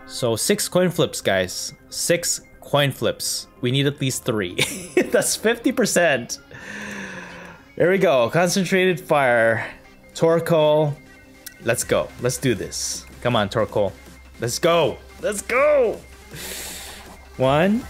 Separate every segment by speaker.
Speaker 1: So 6 coin flips, guys. 6 coin flips. We need at least 3. That's 50%. There we go. Concentrated fire. Torkoal. Let's go. Let's do this. Come on, Torkoal. Let's go. Let's go. 1.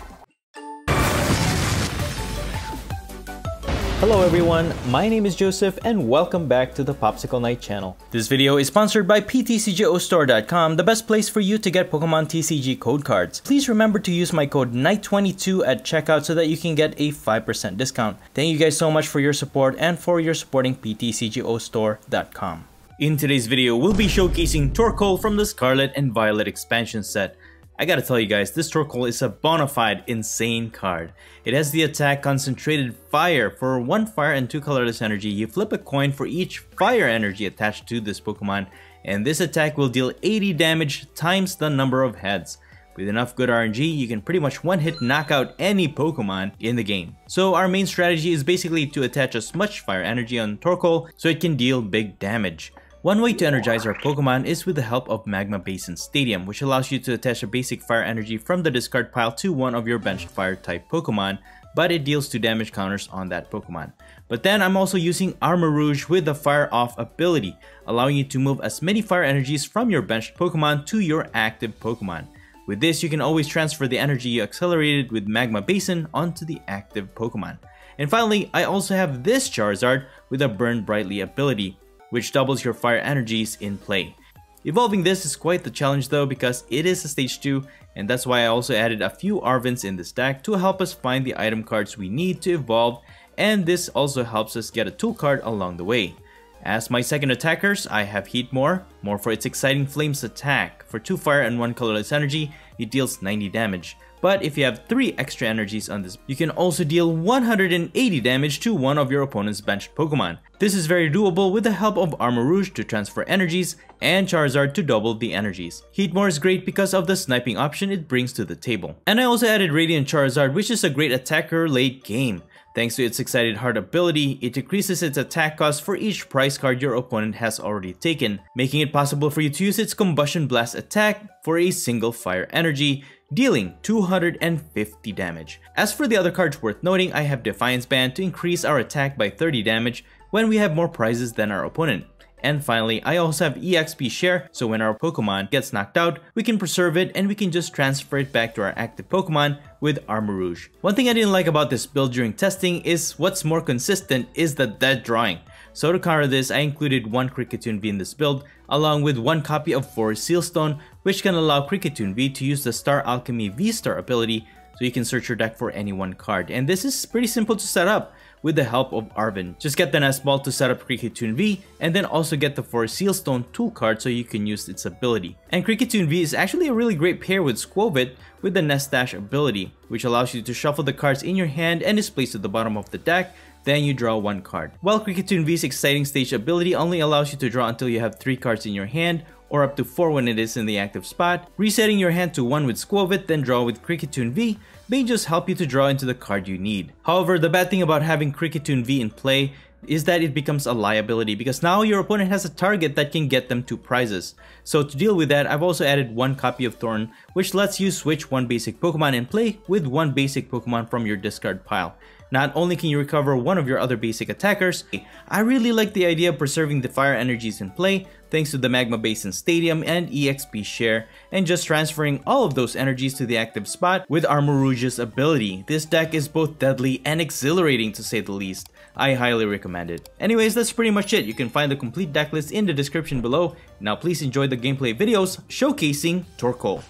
Speaker 1: Hello everyone, my name is Joseph and welcome back to the Popsicleknight channel. This video is sponsored by PTCGO the best place for you to get Pokemon TCG code cards. Please remember to use my code NIGHT22 at checkout so that you can get a 5% discount. Thank you guys so much for your support and for your supporting PTCGO. In today's video, we'll be showcasing Torkoal from the Scarlet and Violet expansion set. I gotta tell you guys, this Torkoal is a bona fide insane card. It has the attack Concentrated Fire. For 1 fire and 2 colorless energy, you flip a coin for each fire energy attached to this Pokemon, and this attack will deal 80 damage times the number of heads. With enough good RNG, you can pretty much one-hit knock out any Pokemon in the game. So our main strategy is basically to attach as much fire energy on Torkoal so it can deal big damage. One way to energize our Pokemon is with the help of Magma Basin Stadium, which allows you to attach a basic fire energy from the discard pile to one of your benched fire type Pokemon, but it deals 2 damage counters on that Pokemon. But then I'm also using ARMAROUGE with the Fire Off ability, allowing you to move as many fire energies from your benched Pokemon to your active Pokemon. With this, you can always transfer the energy you accelerated with Magma Basin onto the active Pokemon. And finally, I also have this Charizard with a Burn Brightly ability, which doubles your fire energies in play. Evolving this is quite the challenge though, because it is a stage 2, and that's why I also added a few Arvins in this deck to help us find the item cards we need to evolve, and this also helps us get a tool card along the way. As my second attackers, I have Heatmor for its Exciting Flames attack. For 2 fire and 1 colorless energy, it deals 90 damage. But if you have 3 extra energies on this, you can also deal 180 damage to one of your opponent's benched Pokemon. This is very doable with the help of ARMAROUGE to transfer energies and Charizard to double the energies. Heatmor is great because of the sniping option it brings to the table. And I also added Radiant Charizard, which is a great attacker late game. Thanks to its Excited Heart ability, it decreases its attack cost for each prize card your opponent has already taken, making it possible for you to use its Combustion Blast attack for a single fire energy, dealing 250 damage. As for the other cards worth noting, I have Defiance Band to increase our attack by 30 damage when we have more prizes than our opponent. And finally, I also have EXP Share, so when our Pokemon gets knocked out, we can preserve it and we can just transfer it back to our active Pokemon with ARMAROUGE. One thing I didn't like about this build during testing is what's more consistent is the dead drawing. So to counter this, I included 1 Kricketune V in this build, along with 1 copy of Forest Sealstone, which can allow Kricketune V to use the Star Alchemy VSTAR ability, so you can search your deck for any 1 card. And this is pretty simple to set up with the help of Arvin. Just get the Nest Ball to set up Kricketune V, and then also get the Forest Sealstone tool card so you can use its ability. And Kricketune V is actually a really great pair with Skwovet with the Nest Dash ability, which allows you to shuffle the cards in your hand and is placed at the bottom of the deck, then you draw 1 card. While Kricketune V's Exciting Stage ability only allows you to draw until you have 3 cards in your hand, or up to 4 when it is in the active spot, resetting your hand to 1 with Skwovet then draw with Kricketune V may just help you to draw into the card you need. However, the bad thing about having Kricketune V in play is that it becomes a liability, because now your opponent has a target that can get them 2 prizes. So to deal with that, I've also added 1 copy of Thorn, which lets you switch 1 basic Pokemon in play with 1 basic Pokemon from your discard pile. Not only can you recover 1 of your other basic attackers, I really like the idea of preserving the fire energies in play thanks to the Magma Basin Stadium and EXP Share, and just transferring all of those energies to the active spot with ARMAROUGE's ability. This deck is both deadly and exhilarating to say the least. I highly recommend it. Anyways, that's pretty much it. You can find the complete deck list in the description below. Now please enjoy the gameplay videos showcasing Torkoal.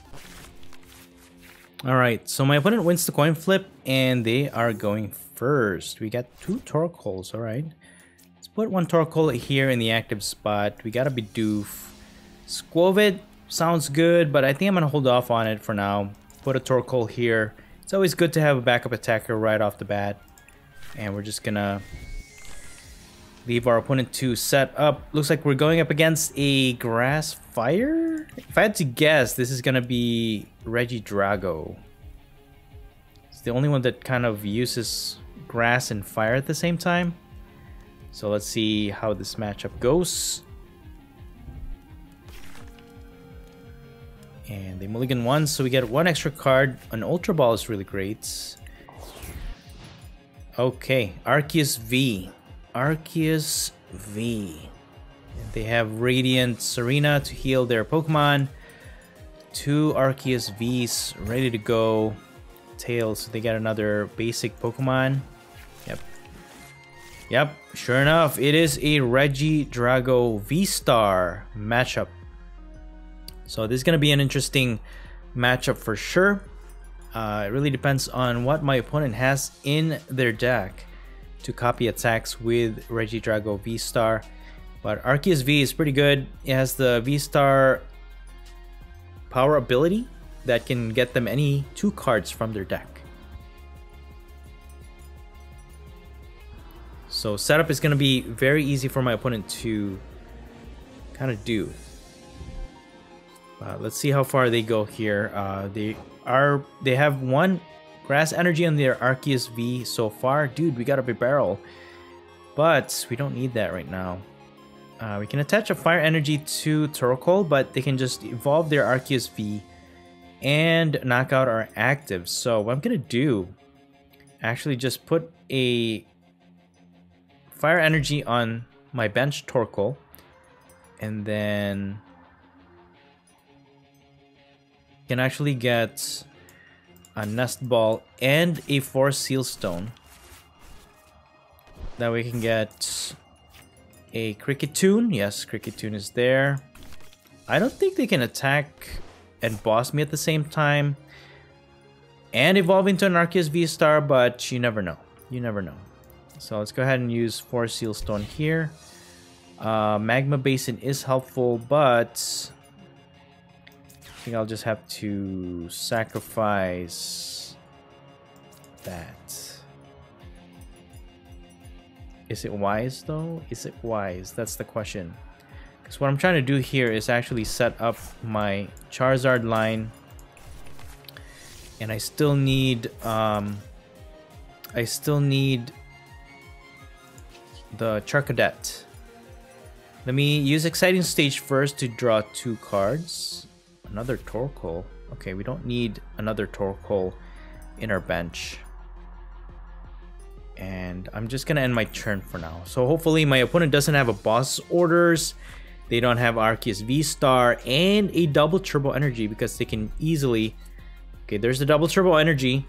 Speaker 1: Alright, so my opponent wins the coin flip and they are going first. We got 2 Torkoals, alright. Let's put 1 Torkoal here in the active spot. We got a Bidoof. Skwovet sounds good, but I think I'm gonna hold off on it for now. Put a Torkoal here. It's always good to have a backup attacker right off the bat. And we're just gonna leave our opponent to set up. Looks like we're going up against a Grass Fire? If I had to guess, this is gonna be Regidrago. It's the only one that kind of uses grass and fire at the same time. So let's see how this matchup goes. And they mulligan once, so we get one extra card. An Ultra Ball is really great. Okay, Arceus V. Arceus V. They have Radiant Serena to heal their Pokemon. 2 Arceus Vs ready to go. Tails, so they get another basic Pokemon. Yep. Yep, sure enough, it is a Regidrago VSTAR matchup. So this is going to be an interesting matchup for sure. It really depends on what my opponent has in their deck to copy attacks with Regidrago VSTAR. But Arceus V is pretty good. It has the VSTAR power ability that can get them any 2 cards from their deck. So setup is going to be very easy for my opponent to kind of do. Let's see how far they go here. They have 1 grass energy on their Arceus V so far. Dude, we got a big barrel, but we don't need that right now. We can attach a fire energy to Torkoal, but they can just evolve their Arceus V and knock out our active. So what I'm gonna do, actually just put a fire energy on my bench Torkoal, and then can actually get a Nest Ball and a Force Seal Stone. That way we can get a Cricketune. Yes, Cricketune is there. I don't think they can attack and boss me at the same time and evolve into an Arceus VSTAR, but you never know. You never know. So let's go ahead and use Force Seal Stone here. Magma Basin is helpful, but I think I'll just have to sacrifice that. Is it wise though? Is it wise? That's the question. Because what I'm trying to do here is actually set up my Charizard line, and I still need the Charcadet. Let me use Exciting Stage first to draw 2 cards. Another Torkoal. Okay, we don't need another Torkoal in our bench. And I'm just gonna end my turn for now. So hopefully my opponent doesn't have a boss orders. They don't have Arceus VSTAR and a double turbo energy, because they can easily... Okay, there's the double turbo energy.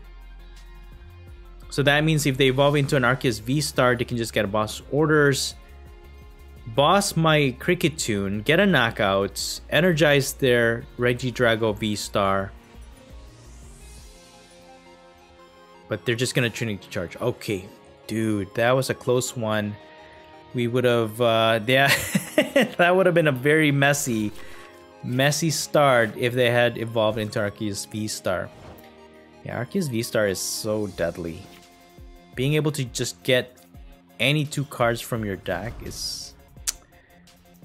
Speaker 1: So that means if they evolve into an Arceus VSTAR, they can just get a boss orders, boss my Cricketune, get a knockout, energize their Regidrago VSTAR. But they're just gonna Trinity Charge. Okay, dude, that was a close one. We would have, yeah, that would have been a very messy start if they had evolved into Arceus VSTAR. Yeah, Arceus VSTAR is so deadly. Being able to just get any 2 cards from your deck is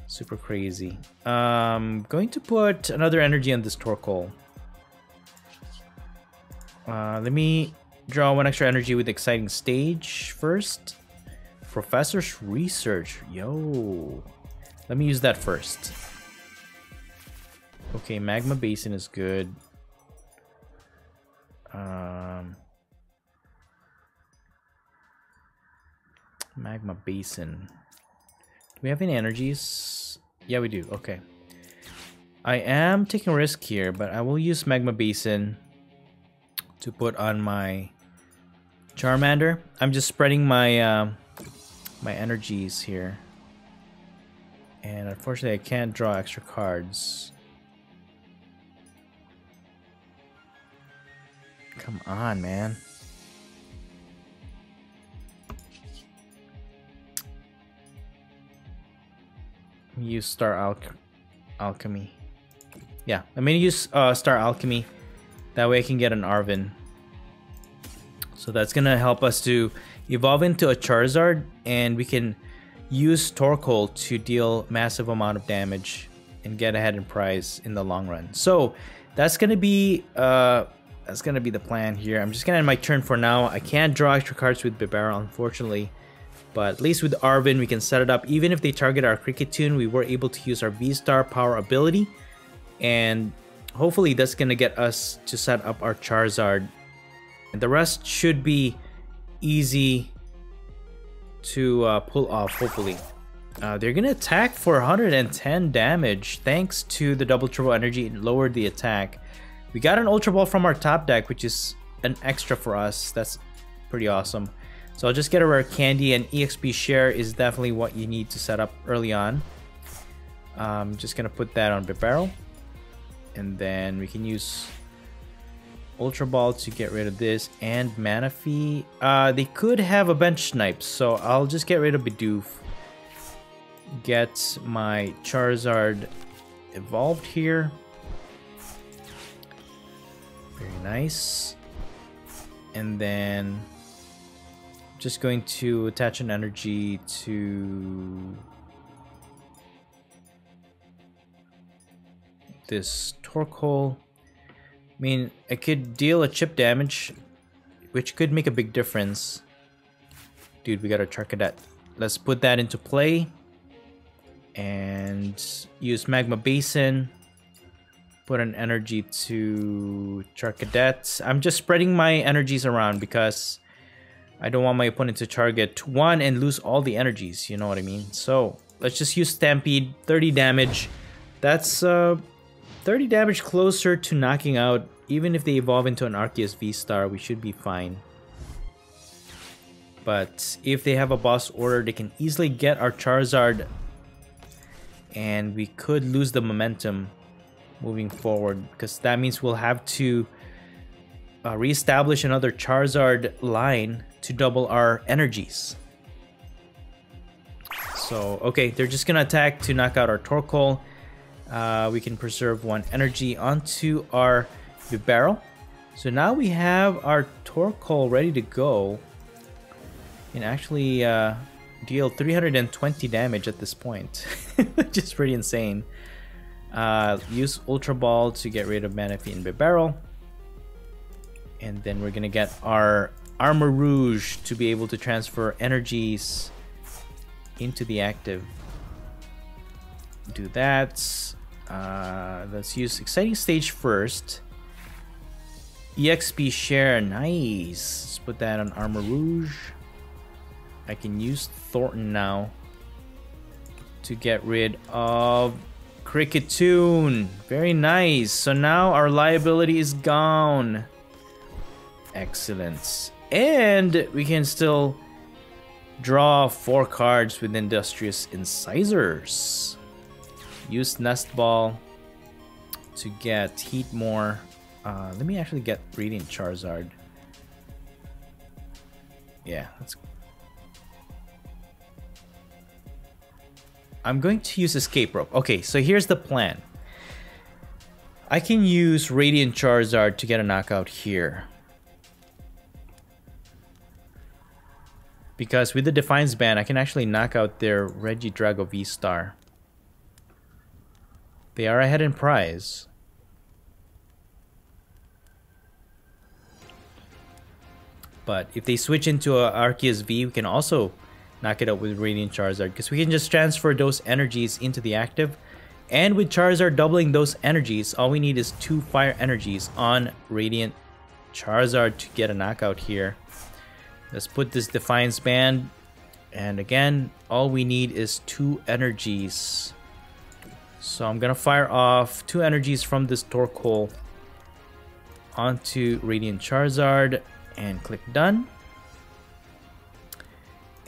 Speaker 1: super crazy. Going to put another energy on this Torkoal. Let me draw 1 extra energy with Exciting Stage first. Professor's Research. Yo. Let me use that first. Okay, Magma Basin is good. Magma Basin. Do we have any energies? Yeah, we do. Okay. I am taking a risk here, but I will use Magma Basin to put on my Charmander. I'm just spreading my my energies here, and unfortunately I can't draw extra cards. Come on, man. Use Star Alchemy. Yeah, I'm gonna use Star Alchemy. That way I can get an Arven. So that's gonna help us to evolve into a Charizard, and we can use Torkoal to deal massive amount of damage and get ahead in prize in the long run. So that's gonna be the plan here. I'm just gonna end my turn for now. I can't draw extra cards with Bibarel, unfortunately, but at least with Arven we can set it up. Even if they target our Cricketune, we were able to use our VSTAR power ability and hopefully that's gonna get us to set up our Charizard. And the rest should be easy to pull off, hopefully. They're gonna attack for 110 damage. Thanks to the double turbo energy, it lowered the attack. We got an Ultra Ball from our top deck, which is an extra for us. That's pretty awesome. So I'll just get a rare candy, and EXP share is definitely what you need to set up early on. I'm just gonna put that on Bibarel, and then we can use Ultra Ball to get rid of this, and Manaphy. They could have a bench snipe, so I'll just get rid of Bidoof. Get my Charizard evolved here. Very nice. And then just going to attach an energy to this Torkoal. I mean, I could deal a chip damage, which could make a big difference. Dude, we got a Charcadet. Let's put that into play and use Magma Basin. Put an energy to Charcadet. I'm just spreading my energies around because I don't want my opponent to target one and lose all the energies, you know what I mean? So let's just use Stampede, 30 damage. That's 30 damage closer to knocking out. Even if they evolve into an Arceus V-Star, we should be fine. But if they have a boss order, they can easily get our Charizard, and we could lose the momentum moving forward, because that means we'll have to reestablish another Charizard line to double our energies. So, okay, they're just gonna attack to knock out our Torkoal. We can preserve one energy onto our Bibarel. So now we have our Torkoal ready to go. And actually deal 320 damage at this point, which is pretty insane. Use Ultra Ball to get rid of Manaphy and Bibarel. And then we're gonna get our ARMAROUGE to be able to transfer energies into the active. Do that. Let's use Exciting Stage first. EXP share, nice. Let's put that on ARMAROUGE. I can use Thornton now to get rid of Cricketune. Very nice. So now our liability is gone. Excellent. And we can still draw 4 cards with Industrious Incisors. Use Nest Ball to get Heat more. Let me actually get Radiant Charizard. Yeah, that's. I'm going to use Escape Rope. Okay, so here's the plan. I can use Radiant Charizard to get a knockout here. Because with the Defiance Band, I can actually knock out their Regidrago V-Star. They are ahead in prize. But if they switch into a Arceus V, we can also knock it out with Radiant Charizard, because we can just transfer those energies into the active. And with Charizard doubling those energies, all we need is 2 fire energies on Radiant Charizard to get a knockout here. Let's put this Defiance Band, and again, all we need is 2 energies. So I'm gonna fire off 2 energies from this Torkoal onto Radiant Charizard and click done.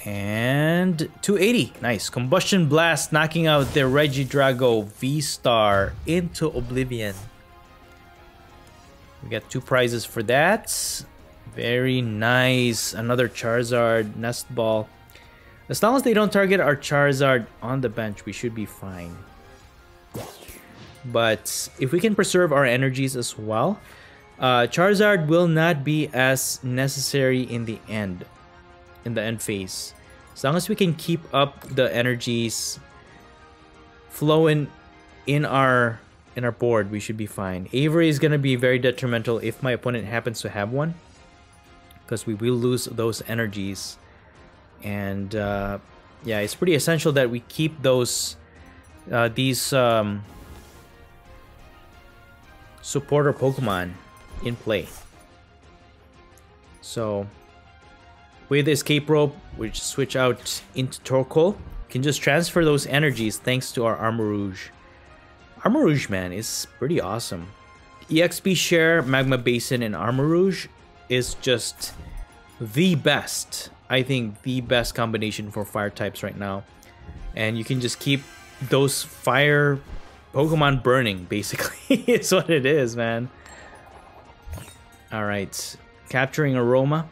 Speaker 1: And 280, nice. Combustion Blast, knocking out the Regidrago V-Star into oblivion. We got 2 prizes for that. Very nice. Another Charizard Nest Ball. As long as they don't target our Charizard on the bench, we should be fine. But if we can preserve our energies as well, Charizard will not be as necessary in the end. In the end phase, as long as we can keep up the energies flowing in our board, we should be fine. Avery is gonna be very detrimental if my opponent happens to have one, because we will lose those energies. And yeah, it's pretty essential that we keep those these supporter Pokemon in play. So with Escape Rope, we just switch out into Torkoal. Can just transfer those energies thanks to our ARMAROUGE. ARMAROUGE, man, is pretty awesome. EXP Share, Magma Basin, and ARMAROUGE is just the best. I think the best combination for fire types right now. And you can just keep those fire Pokemon burning, basically. It's what it is, man. Alright, capturing Aroma.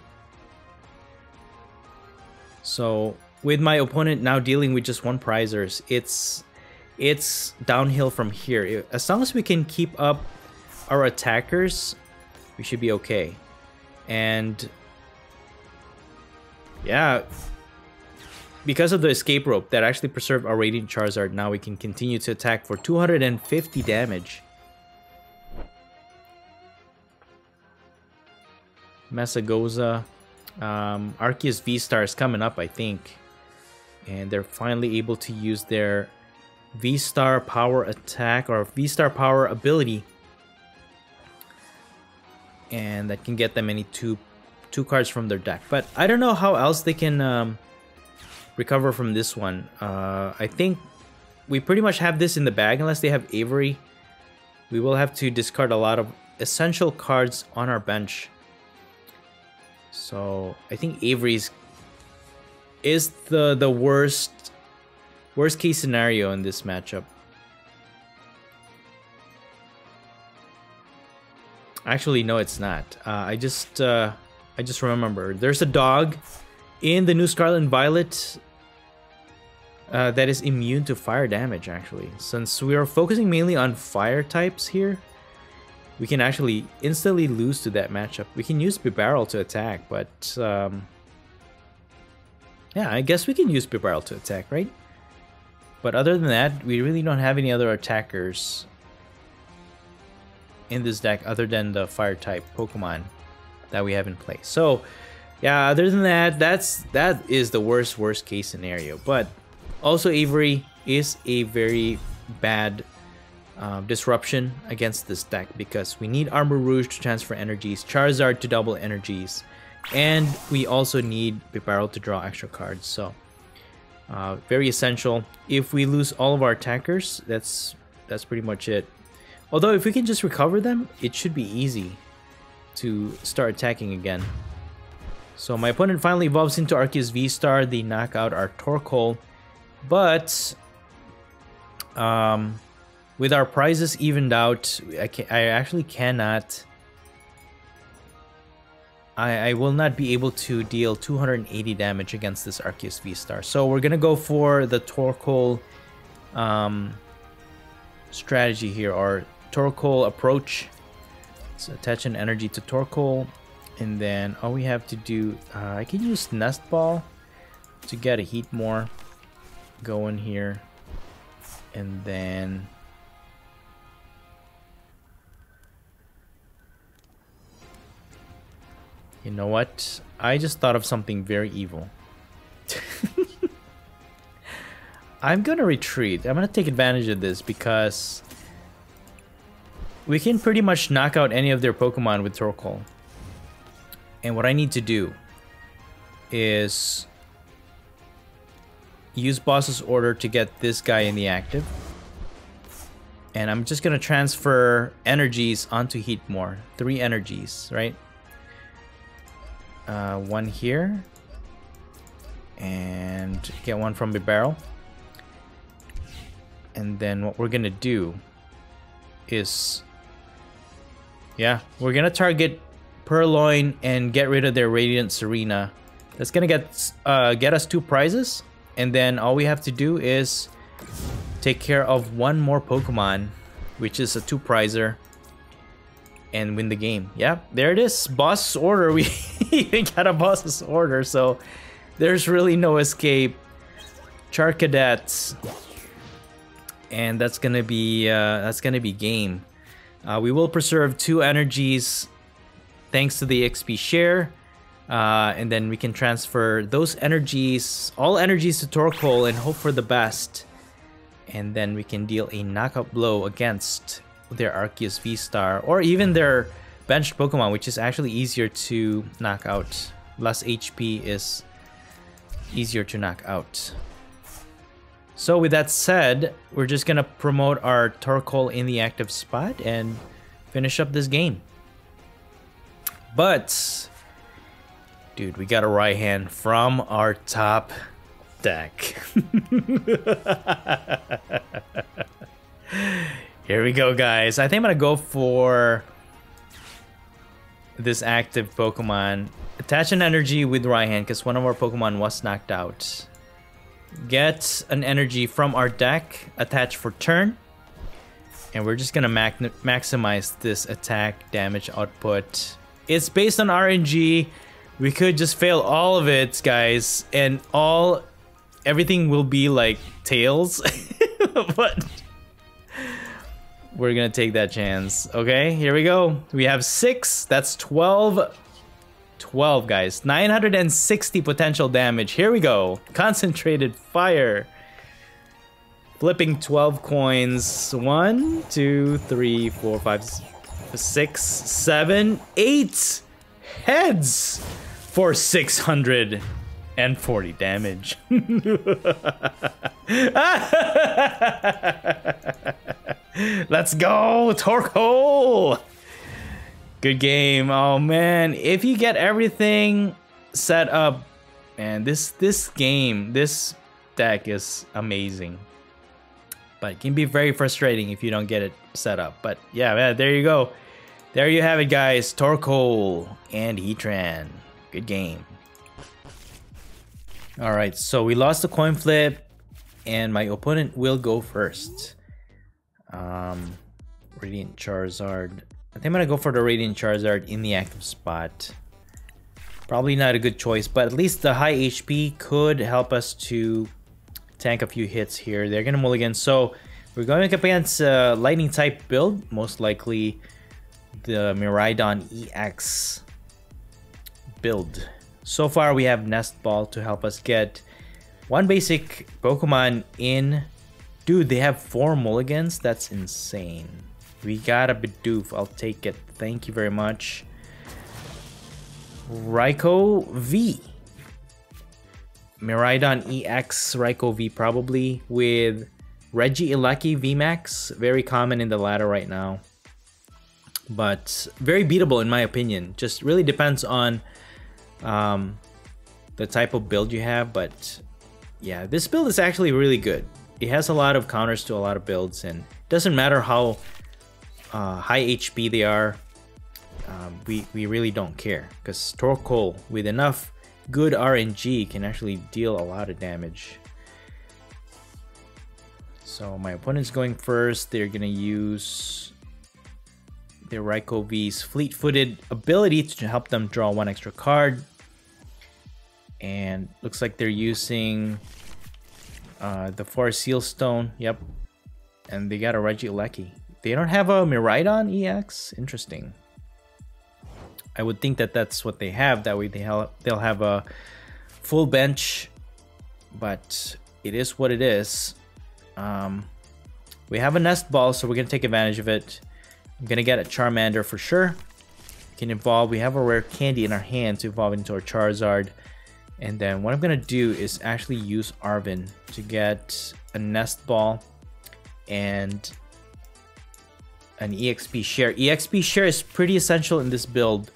Speaker 1: So with my opponent now dealing with just one prizers, it's downhill from here. As long as we can keep up our attackers, we should be okay. And yeah, because of the Escape Rope that actually preserved our Radiant Charizard, now we can continue to attack for 250 damage. Mesagoza. Arceus VSTAR is coming up, I think. And they're finally able to use their VSTAR power attack or VSTAR power ability. And that can get them any two cards from their deck. But I don't know how else they can recover from this one. I think we pretty much have this in the bag unless they have Avery. We will have to discard a lot of essential cards on our bench. So I think Avery's is the worst case scenario in this matchup. Actually, no, it's not. I just remember there's a dog in the new Scarlet and Violet that is immune to fire damage. Actually, since we are focusing mainly on fire types here, we can actually instantly lose to that matchup. We can use Bibarel to attack, but yeah, I guess we can use Bibarel to attack, right? But other than that, we really don't have any other attackers in this deck other than the fire type Pokemon that we have in play. So yeah, other than that, that is the worst case scenario. But also Avery is a very bad disruption against this deck because we need ARMAROUGE to transfer energies, Charizard to double energies, and we also need Bibarel to draw extra cards. So very essential. If we lose all of our attackers, that's pretty much it. Although if we can just recover them, it should be easy to start attacking again. So my opponent finally evolves into Arceus VSTAR. They knock out our Torkoal, but with our prizes evened out, I actually cannot. I will not be able to deal 280 damage against this Arceus VSTAR. So we're gonna go for the Torkoal strategy here, or Torkoal approach. So attach an energy to Torkoal, and then all we have to do, I can use Nest Ball to get a heat more going here, and then you know what? I just thought of something very evil. I'm gonna retreat. I'm gonna take advantage of this because we can pretty much knock out any of their Pokemon with Torkoal. And what I need to do is use Boss's Order to get this guy in the active. And I'm just gonna transfer energies onto Heatmore. 3 energies, right? One here. And get one from Bibarel. And then what we're gonna do is, yeah, we're gonna target Purloin and get rid of their Radiant Serena. That's gonna get us 2 prizes, and then all we have to do is take care of one more Pokemon, which is a 2-prizer, and win the game. Yeah, there it is. Boss's Order. We even got a Boss's Order, so there's really no escape. Charcadet. And that's gonna be game. We will preserve 2 energies thanks to the XP share, and then we can transfer those energies, all energies, to Torkoal and hope for the best. And then we can deal a knockout blow against their Arceus VSTAR, or even their benched Pokemon, which is actually easier to knock out. Less HP is easier to knock out. So with that said, we're just gonna promote our Torkoal in the active spot and finish up this game. But, dude, we got a right hand from our top deck. Here we go, guys. I think I'm gonna go for this active Pokemon. Attach an energy with Raihan because one of our Pokemon was knocked out. Get an energy from our deck, attach for turn, and we're just gonna maximize this attack damage output. It's based on RNG. We could just fail all of it, guys, and everything will be like tails. But we're gonna take that chance. Okay, here we go. We have 6. That's 12. 12, guys. 960 potential damage. Here we go. Concentrated fire. Flipping 12 coins. 1, 2, 3, 4, 5, 6, 7, 8 heads for 640 damage. Let's go, Torkoal! Good game. Oh man, if you get everything set up, man, this deck is amazing. But it can be very frustrating if you don't get it set up. But yeah, man, there you go. There you have it, guys. Torkoal and Heatran. Good game. Alright, so we lost the coin flip, and my opponent will go first. Radiant Charizard. I think I'm gonna go for the Radiant Charizard in the active spot. Probably not a good choice, but at least the high HP could help us to tank a few hits here. They're gonna mulligan, so we're going up against a lightning type build, most likely the Miraidon EX build. So far we have Nest Ball to help us get one basic Pokemon in. Dude, they have 4 mulligans? That's insane. We got a Bidoof. I'll take it. Thank you very much. Raikou V. Miraidon EX Raikou V probably with Regidrago VMAX. Very common in the ladder right now. But very beatable in my opinion. Just really depends on the type of build you have. But yeah, this build is actually really good. It has a lot of counters to a lot of builds, and it doesn't matter how high HP they are. We really don't care, because Torkoal with enough good RNG can actually deal a lot of damage. So my opponent's going first. They're gonna use their Raikou V's fleet-footed ability to help them draw 1 extra card, and looks like they're using the Forest Seal Stone. Yep, and they got a Regidrago. They don't have a Miraidon EX. Interesting. I would think that that's what they have. That way they'll have a full bench, but it is what it is. We have a Nest Ball, so we're gonna take advantage of it. I'm gonna get a Charmander for sure. We can evolve. We have a rare candy in our hand to evolve into our Charizard. And then what I'm gonna do is actually use Arven to get a Nest Ball and an EXP share. EXP share is pretty essential in this build.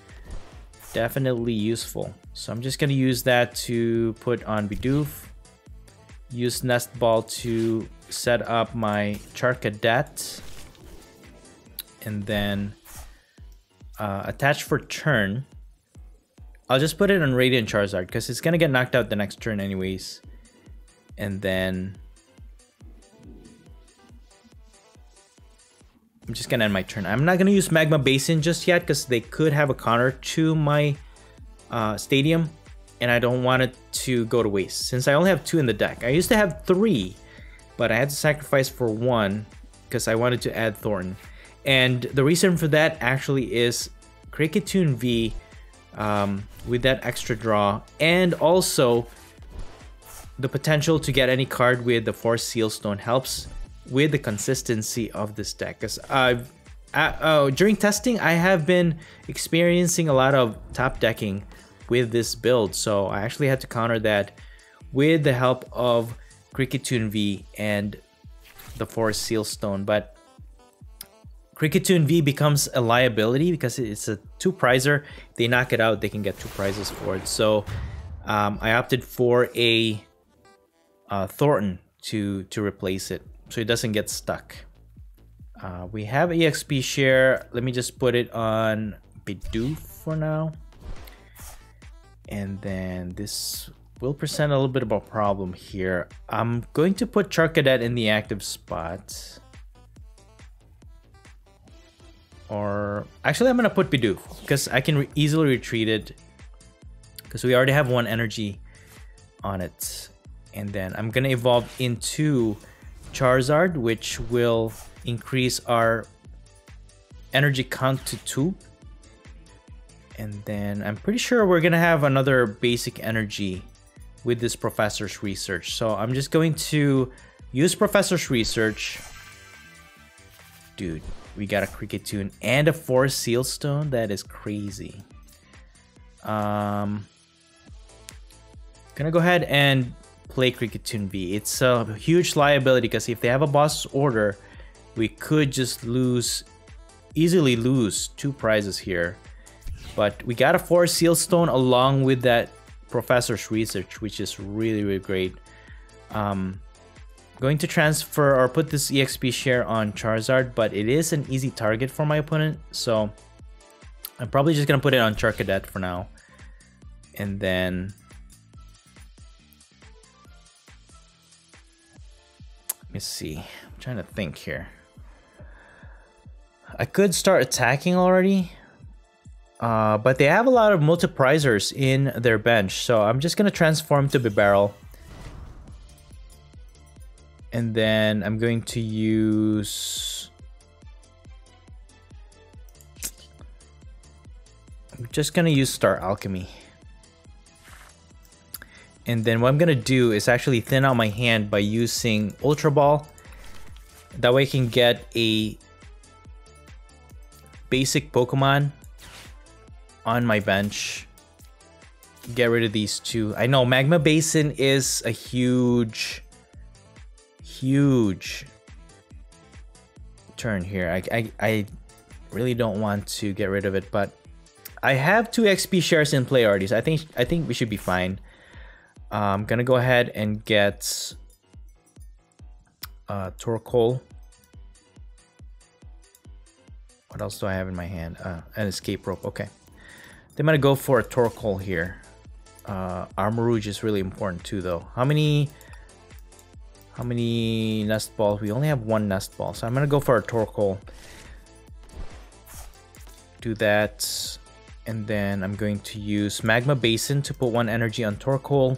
Speaker 1: Definitely useful. So I'm just gonna use that to put on Bidoof. Use Nest Ball to set up my Charcadet. And then attach for turn. I'll just put it on Radiant Charizard because it's gonna get knocked out the next turn anyways. And then I'm just gonna end my turn. I'm not gonna use Magma Basin just yet because they could have a counter to my stadium, and I don't want it to go to waste since I only have 2 in the deck. I used to have 3, but I had to sacrifice for 1 because I wanted to add Thornton. And the reason for that actually is Cricketune V with that extra draw, and also the potential to get any card with the Forest Seal Stone helps with the consistency of this deck, because during testing, I have been experiencing a lot of top decking with this build, so I actually had to counter that with the help of Cricketune V and the Forest Sealstone. But Cricketune V becomes a liability because it's a 2-prizer. If they knock it out, they can get 2 prizes for it. So I opted for a Thornton to replace it, so it doesn't get stuck. We have EXP share. Let me just put it on Bidoof for now. And then this will present a little bit of a problem here. I'm going to put Charcadet in the active spot. Or actually, I'm going to put Bidoof because I can easily retreat it because we already have 1 energy on it. And then I'm going to evolve into Charizard, which will increase our energy count to 2. And then I'm pretty sure we're gonna have another basic energy with this Professor's Research. So I'm just going to use Professor's Research. Dude, we got a Cricketune and a Forest Sealstone. That is crazy. Gonna go ahead and play Cricketune V. It's a huge liability because if they have a boss order, we could just easily lose 2 prizes here. But we got a Forest Sealstone along with that Professor's Research, which is really, really great. Going to transfer or put this EXP share on Charizard, but it is an easy target for my opponent. So I'm probably just going to put it on Charcadet for now. And then let me see. I'm trying to think here. I could start attacking already, but they have a lot of multi-prizers in their bench, so I'm just gonna transform to Bibarel, and then I'm going to use. I'm just gonna use Star Alchemy, and then what I'm gonna do is actually thin out my hand by using Ultra Ball. That way I can get a basic Pokemon on my bench. Get rid of these 2. I know Magma Basin is a huge turn here. I really don't want to get rid of it, but I have 2 XP shares in play already, so I think we should be fine. I'm gonna go ahead and get Torkoal. What else do I have in my hand? An escape rope. Okay. I'm gonna go for a Torkoal here. ARMAROUGE is really important too, though. How many nest balls? We only have 1 nest ball, so I'm gonna go for a Torkoal. Do that, and then I'm going to use Magma Basin to put 1 energy on Torkoal.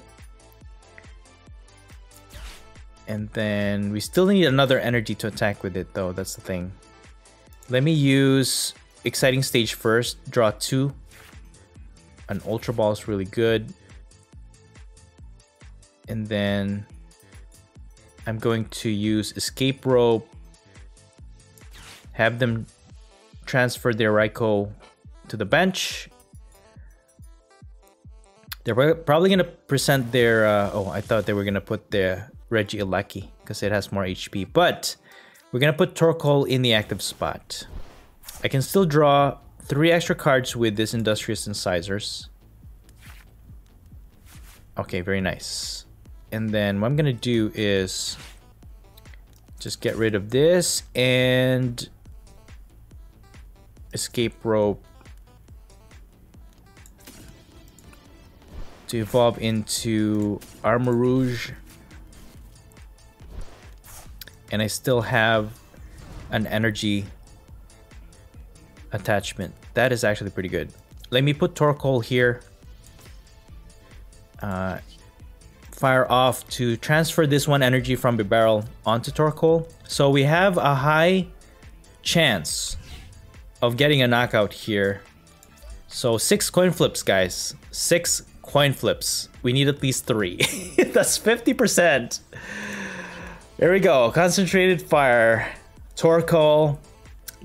Speaker 1: And then we still need another energy to attack with it, though. That's the thing. Let me use Exciting Stage first. Draw 2. An Ultra Ball is really good. And then I'm going to use Escape Rope. Have them transfer their Raikou to the bench. They're probably going to present their... oh, I thought they were going to put their Regidrago because it has more HP. But we're going to put Torkoal in the active spot. I can still draw 3 extra cards with this Industrious Incisors. Okay, very nice. And then what I'm going to do is just get rid of this and Escape Rope to evolve into ARMAROUGE. And I still have an energy attachment. That is actually pretty good. Let me put Torkoal here. Fire off to transfer this 1 energy from Bibarel onto Torkoal. So we have a high chance of getting a knockout here. So 6 coin flips, guys. 6 coin flips. We need at least 3. That's 50%. There we go. Concentrated Fire. Torkoal.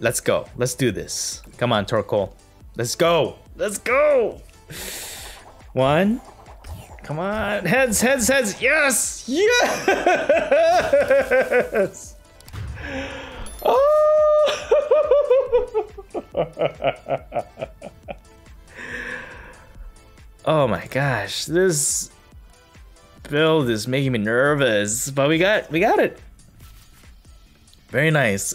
Speaker 1: Let's go. Let's do this. Come on, Torkoal. Let's go. Let's go. One. Come on. Heads, heads, heads. Yes. Yes. Oh. Oh my gosh. This build is making me nervous, but we got it. Very nice.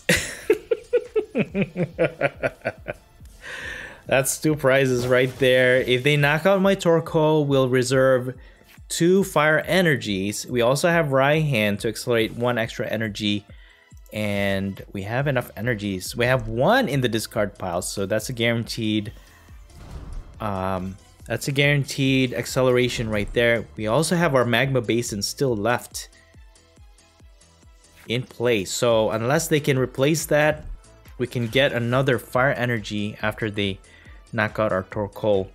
Speaker 1: That's 2 prizes right there. If they knock out my Torkoal, we'll reserve 2 fire energies. We also have Raihan to accelerate 1 extra energy, and we have enough energies. We have 1 in the discard pile, so that's a guaranteed acceleration right there. We also have our magma basin still left in place, so unless they can replace that, we can get another fire energy after they knock out our Torkoal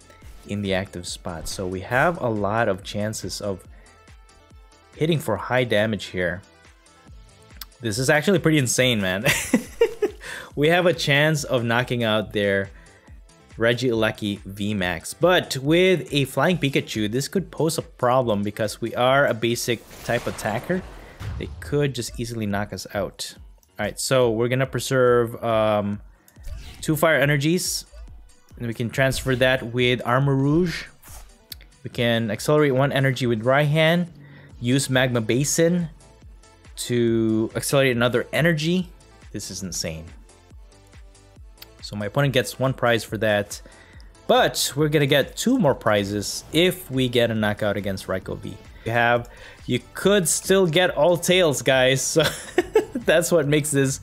Speaker 1: in the active spot. So we have a lot of chances of hitting for high damage here. This is actually pretty insane, man. We have a chance of knocking out their Regidrago VMAX, but with a Flying Pikachu, this could pose a problem because we are a basic type attacker. They could just easily knock us out. Alright, so we're gonna preserve 2 fire energies, and we can transfer that with ARMAROUGE. We can accelerate 1 energy with Raihan, use Magma Basin to accelerate another energy. This is insane. So my opponent gets 1 prize for that, but we're gonna get 2 more prizes if we get a knockout against Raikou V. You could still get all tails, guys, so that's what makes this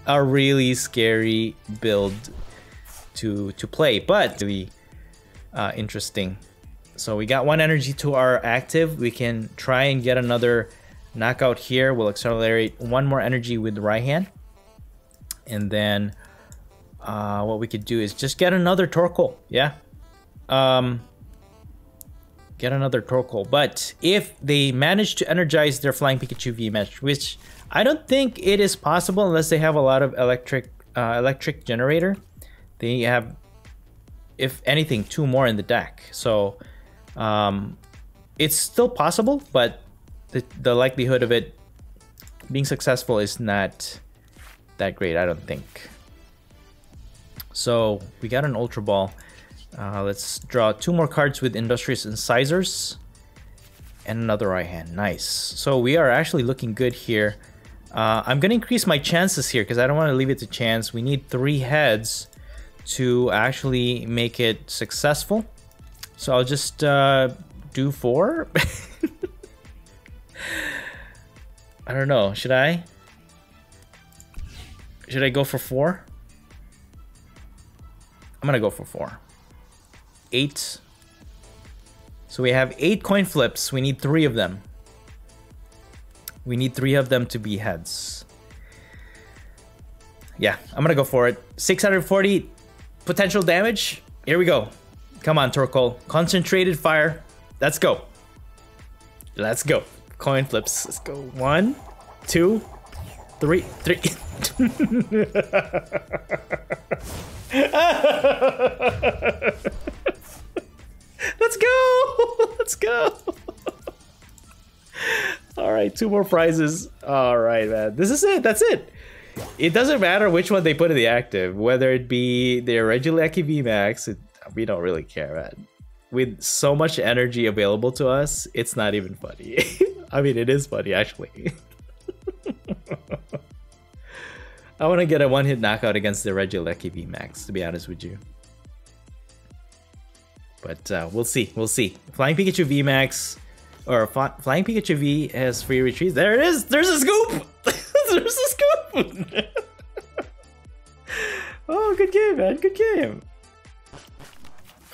Speaker 1: a really scary build to play, but really interesting. So we got 1 energy to our active. We can try and get another knockout here. We'll accelerate 1 more energy with Raihan, and then what we could do is just get another Torkoal. Yeah, get another Torkoal. But if they manage to energize their Flying Pikachu VMAX, which I don't think it is possible unless they have a lot of electric generator. They have, if anything, 2 more in the deck. So it's still possible, but the likelihood of it being successful is not that great, I don't think. So we got an Ultra Ball. Let's draw 2 more cards with Industrious Incisors and another Raihan. Nice. So we are actually looking good here. I'm gonna increase my chances here because I don't want to leave it to chance. We need 3 heads to actually make it successful. So I'll just do 4. I don't know. Should I go for 4? I'm gonna go for 4. 8. So we have 8 coin flips. We need 3 of them. We need 3 of them to be heads. Yeah, I'm gonna go for it. 640 potential damage. Here we go. Come on, Torkoal. Concentrated fire. Let's go. Let's go. Coin flips. Let's go. 1, 2, 3, 3. Let's go. Let's go. All right, 2 more prizes. All right, man. This is it. That's it. It doesn't matter which one they put in the active, whether it be their Regidrago VMAX. We don't really care, man. With so much energy available to us, it's not even funny. I mean, it is funny, actually. I want to get a 1-hit knockout against the Regidrago VMAX, to be honest with you. But we'll see. We'll see. Flying Pikachu VMAX, or Flying Pikachu V has free retreats. There it is! There's a scoop! There's a scoop! Oh, good game, man. Good game.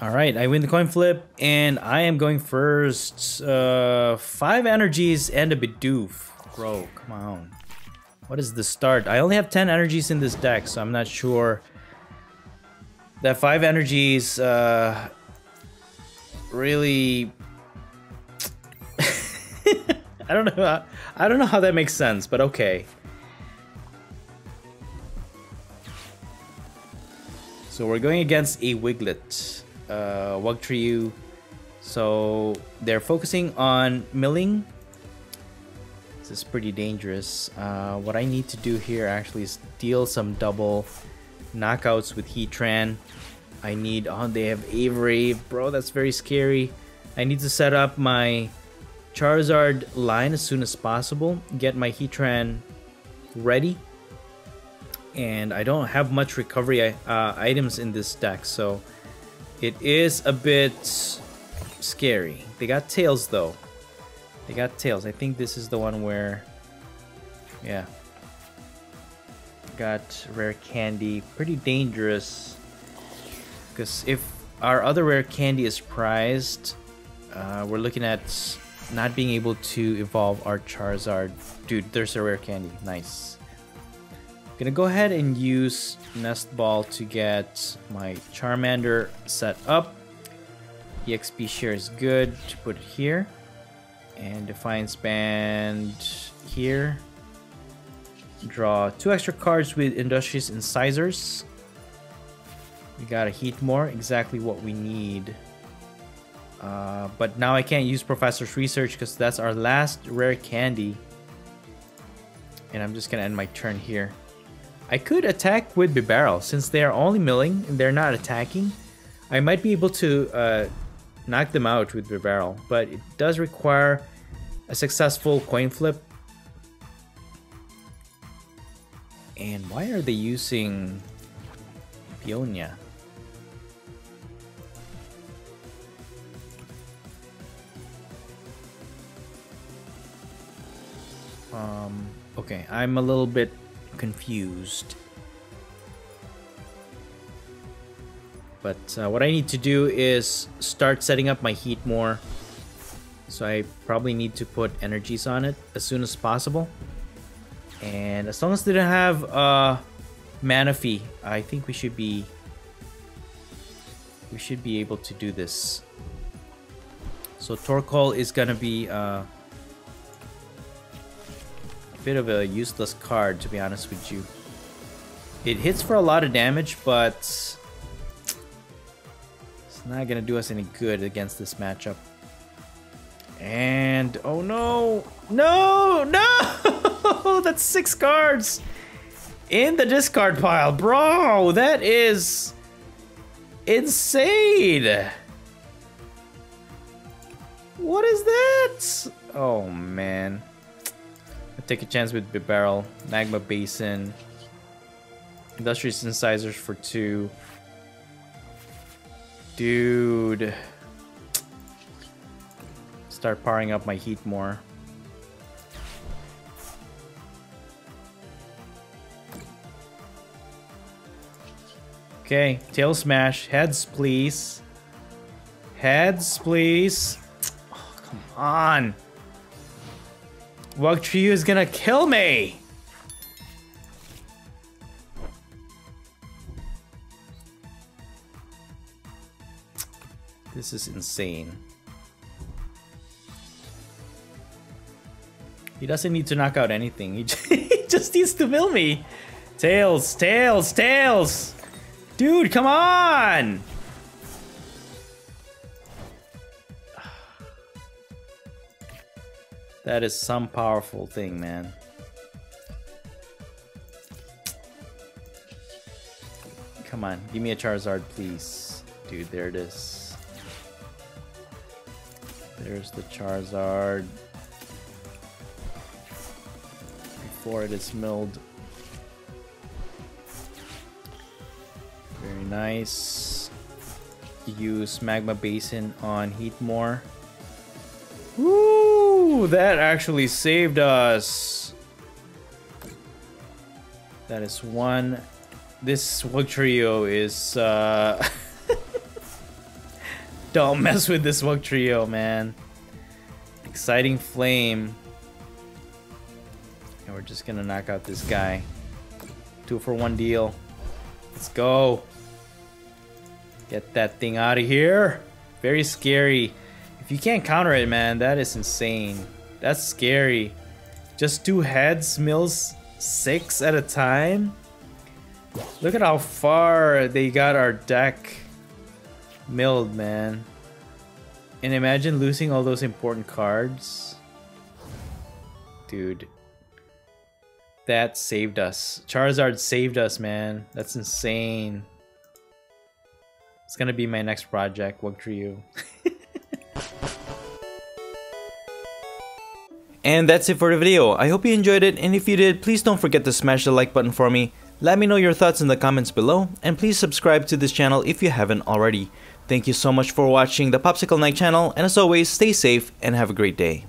Speaker 1: Alright, I win the coin flip, and I am going first. 5 energies and a Bidoof. Bro, come on. What is the start? I only have 10 energies in this deck, so I'm not sure that 5 energies really... I don't know how that makes sense, but okay. So we're going against a Wiglet, Wugtrio. So they're focusing on milling. This is pretty dangerous. What I need to do here actually is deal some double knockouts with Heatran. I need, oh, they have Avery. Bro, that's very scary. I need to set up my Charizard line as soon as possible. Get my Heatran ready. And I don't have much recovery items in this deck, so it is a bit scary. They got Tails though. They got Tails. I think this is the one where, yeah, got rare candy. Pretty dangerous, because if our other rare candy is prized, we're looking at not being able to evolve our Charizard. Dude, there's a rare candy. Nice. Gonna go ahead and use Nest Ball to get my Charmander set up. EXP share is good to put it here. And Defiance Band here. Draw 2 extra cards with Industrious Incisors. We got a Heatmore, exactly what we need. But now I can't use Professor's Research because that's our last rare candy. And I'm just gonna end my turn here. I could attack with Bibarel since they are only milling and they're not attacking. I might be able to knock them out with Bibarel, but it does require a successful coin flip. And why are they using Peonia? Okay, I'm a little bit confused. But what I need to do is start setting up my Heatmore. So I probably need to put energies on it as soon as possible. And as long as they don't have Manaphy, I think we should be able to do this. So Torkoal is gonna be a bit of a useless card, to be honest with you. It hits for a lot of damage, but it's not gonna do us any good against this matchup. And oh no, no, no! That's 6 cards in the discard pile, bro. That is insane. What is that? Oh man. I'll take a chance with Bibarel, Magma Basin, Industrious Incisors for 2. Dude. Start powering up my Heatmore. Okay, Tail Smash. Heads, please. Heads, please. Oh, come on. Wugtrio is gonna kill me. This is insane. He doesn't need to knock out anything. He just needs to mill me. Tails, Tails, Tails. Dude, come on. That is some powerful thing, man. Come on, give me a Charizard, please. Dude, there it is. There's the Charizard. Before it is milled. Very nice. Use Magma Basin on Heatmore. Woo! That actually saved us. That is one. This Wugtrio is don't mess with this Wugtrio, man. Exciting Flame. And we're just gonna knock out this guy. 2-for-1 deal. Let's go. Get that thing out of here. Very scary. If you can't counter it, man, that is insane. That's scary. Just 2 heads mills 6 at a time. Look at how far they got our deck milled, man. And imagine losing all those important cards. Dude. That saved us. Charizard saved us, man. That's insane. It's gonna be my next project, Wugtrio. And that's it for the video. I hope you enjoyed it, and if you did, please don't forget to smash the like button for me. Let me know your thoughts in the comments below, and please subscribe to this channel if you haven't already. Thank you so much for watching the Popsicleknight channel, and as always, stay safe and have a great day.